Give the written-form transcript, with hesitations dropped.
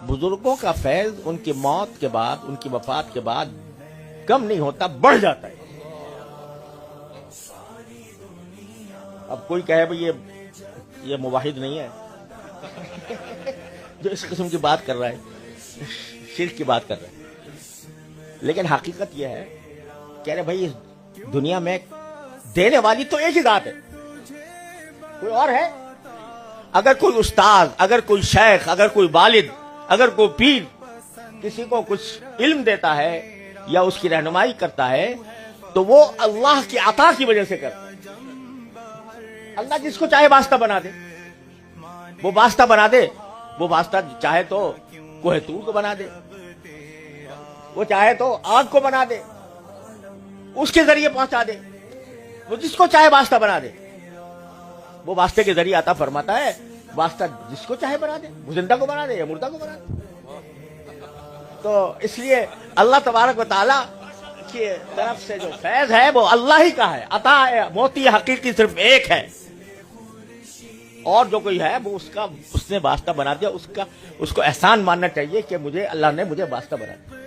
बुजुर्गों का फैज उनकी मौत के बाद, उनकी वफात के बाद कम नहीं होता, बढ़ जाता है। अब कोई कहे भाई ये मुवाहिद नहीं है जो इस किस्म की बात कर रहा है, शिर्क की बात कर रहा है। लेकिन हकीकत यह है कि अरे भाई इस दुनिया में देने वाली तो एक ही जात है, कोई और है? अगर कोई उस्ताद, अगर कोई शेख, अगर कोई वालिद, अगर कोई पीर किसी को कुछ इल्म देता है या उसकी रहनुमाई करता है तो वो अल्लाह की अता की वजह से करता है। अल्लाह जिसको चाहे वास्ता बना दे, वो वास्ता बना दे। वो वास्ता चाहे तो कोहे तूर को बना दे, वो चाहे तो आग को बना दे, उसके जरिए पहुंचा दे। वो जिसको चाहे वास्ता बना दे, वो वास्ते के जरिए आता फरमाता है। वास्ता जिसको चाहे बना दे, वो जिंदा को बना दे या मुर्दा को बना दे। तो इसलिए अल्लाह तबारक व तआला की तरफ से जो फैज है वो अल्लाह ही का है, अता है। मोती हकीकी सिर्फ एक है, और जो कोई है वो उसने वास्ता बना दिया, उसको एहसान मानना चाहिए कि मुझे अल्लाह ने मुझे वास्ता बना दिया।